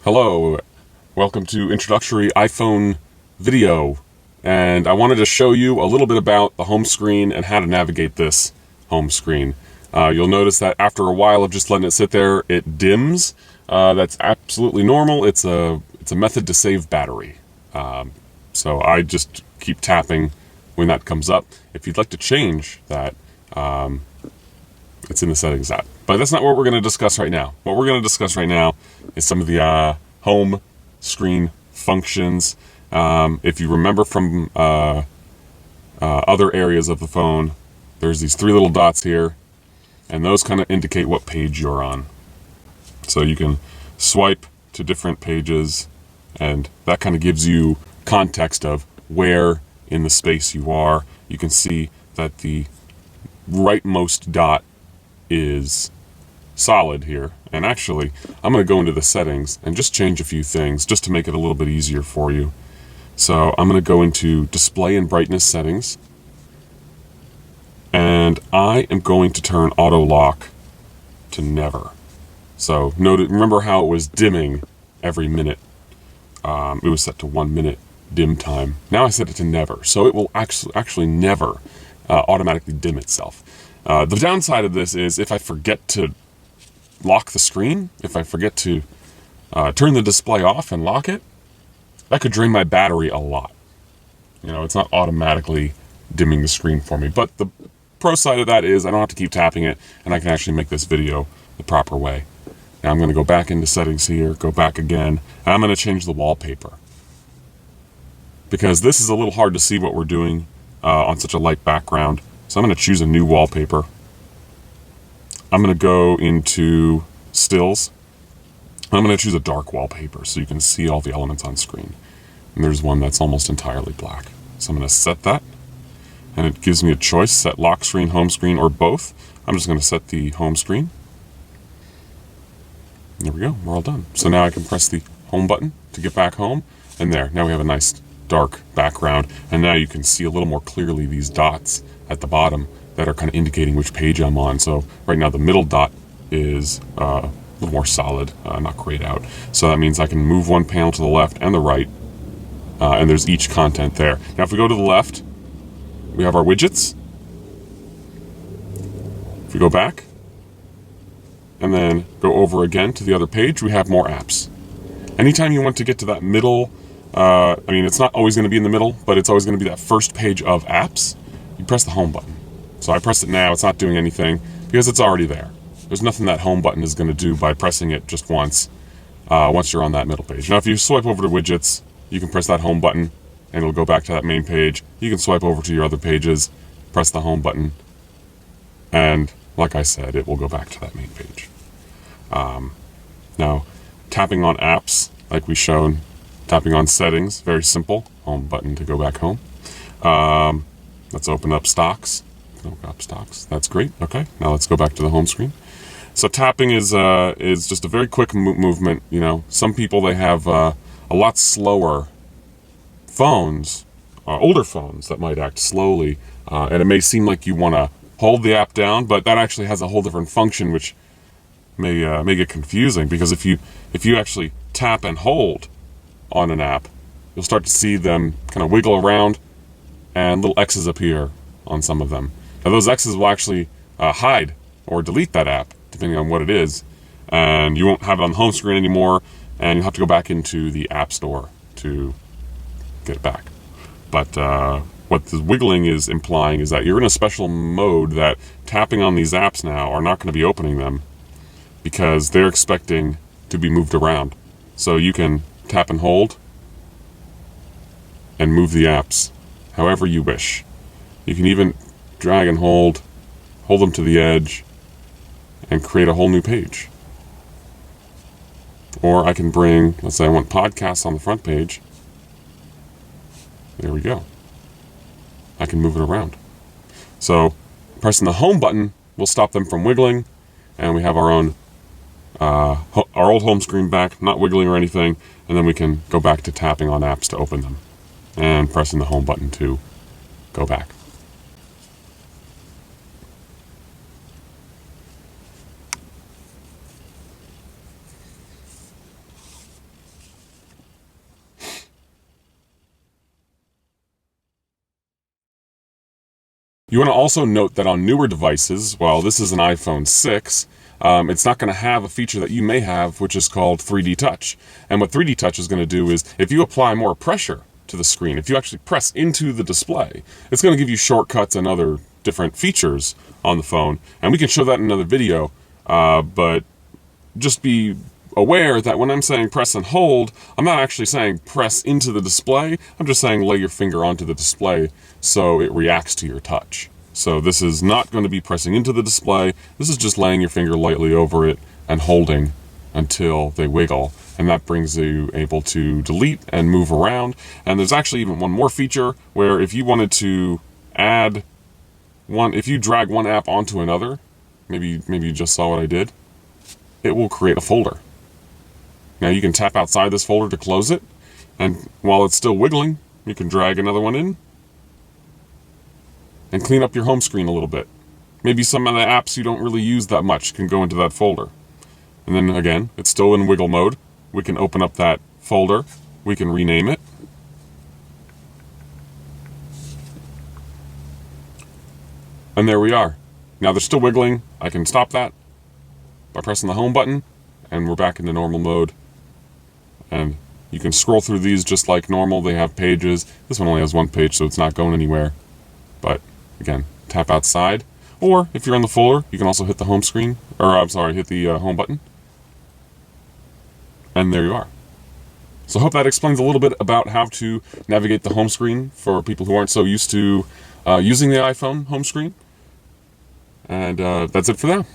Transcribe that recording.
Hello, welcome to Introductory iPhone video, and I wanted to show you a little bit about the home screen and how to navigate this home screen. You'll notice that after a while of just letting it sit there, it dims. That's absolutely normal. It's a method to save battery. So I just keep tapping when that comes up. If you'd like to change that, it's in the settings app. But that's not what we're going to discuss right now. What we're going to discuss right now is some of the home screen functions. If you remember from other areas of the phone, there's these three little dots here, and those kind of indicate what page you're on. So you can swipe to different pages, and that kind of gives you context of where in the space you are. You can see that the rightmost dot is solid here, and actually I'm going to go into the settings and just change a few things just to make it a little bit easier for you. So I'm going to go into display and brightness settings, and I am going to turn auto lock to never. So remember how it was dimming every minute. It was set to 1 minute dim time. Now I set it to never, so it will actually never automatically dim itself. The downside of this is if I forget to lock the screen, if I forget to turn the display off and lock it, that could drain my battery a lot. You know, it's not automatically dimming the screen for me. But the pro side of that is I don't have to keep tapping it, and I can actually make this video the proper way. Now I'm going to go back into settings here, go back again, and I'm going to change the wallpaper. Because this is a little hard to see what we're doing on such a light background. So I'm going to choose a new wallpaper. I'm going to go into stills. I'm going to choose a dark wallpaper so you can see all the elements on screen. And there's one that's almost entirely black. So I'm going to set that. And it gives me a choice, set lock screen, home screen, or both. I'm just going to set the home screen. There we go, we're all done. So now I can press the home button to get back home. And there, now we have a nice dark background. And now you can see a little more clearly these dots at the bottom that are kind of indicating which page I'm on. So right now the middle dot is a little more solid, not grayed out. So that means I can move one panel to the left and the right, and there's each content there. Now if we go to the left, we have our widgets. If we go back, and then go over again to the other page, we have more apps. Anytime you want to get to that middle, it's not always going to be in the middle, but it's always going to be that first page of apps, you press the home button. So I press it now, it's not doing anything because it's already there. There's nothing that home button is going to do by pressing it just once you're on that middle page. Now if you swipe over to widgets, you can press that home button and it'll go back to that main page. You can swipe over to your other pages, press the home button, and like I said, it will go back to that main page. Now, tapping on apps, like we've shown, tapping on settings, very simple, home button to go back home. Let's open up stocks. Open up stocks. That's great. Okay, now let's go back to the home screen. So tapping is just a very quick movement. You know, some people, they have a lot slower phones, older phones that might act slowly, and it may seem like you want to hold the app down, but that actually has a whole different function, which may get confusing, because if you actually tap and hold on an app, you'll start to see them kind of wiggle around, and little X's appear on some of them. Now those X's will actually hide or delete that app, depending on what it is, and you won't have it on the home screen anymore, and you'll have to go back into the App Store to get it back. But what the wiggling is implying is that you're in a special mode that tapping on these apps now are not going to be opening them because they're expecting to be moved around. So you can tap and hold and move the apps however you wish. You can even drag and hold them to the edge, and create a whole new page. Or I can bring, let's say I want podcasts on the front page. There we go. I can move it around. So pressing the home button will stop them from wiggling, and we have our own our old home screen back, not wiggling or anything, and then we can go back to tapping on apps to open them, and pressing the home button to go back. You want to also note that on newer devices, well, this is an iPhone 6, it's not going to have a feature that you may have, which is called 3D Touch. And what 3D Touch is going to do is, if you apply more pressure to the screen, if you actually press into the display, it's going to give you shortcuts and other different features on the phone. And we can show that in another video, but just be aware that when I'm saying press and hold, I'm not actually saying press into the display. I'm just saying lay your finger onto the display so it reacts to your touch. So this is not going to be pressing into the display. This is just laying your finger lightly over it and holding until they wiggle. And that brings you able to delete and move around. And there's actually even one more feature where if you wanted to add one, if you drag one app onto another, maybe you just saw what I did, it will create a folder. Now you can tap outside this folder to close it, and while it's still wiggling, you can drag another one in and clean up your home screen a little bit. Maybe some of the apps you don't really use that much can go into that folder. And then again, it's still in wiggle mode. We can open up that folder, we can rename it. And there we are. Now they're still wiggling. I can stop that by pressing the home button, and we're back into normal mode. And you can scroll through these just like normal. They have pages. This one only has one page, so it's not going anywhere. But again, tap outside. Or if you're on the folder, you can also hit the home screen, or I'm sorry, hit the home button. And there you are. So I hope that explains a little bit about how to navigate the home screen for people who aren't so used to using the iPhone home screen. And that's it for now.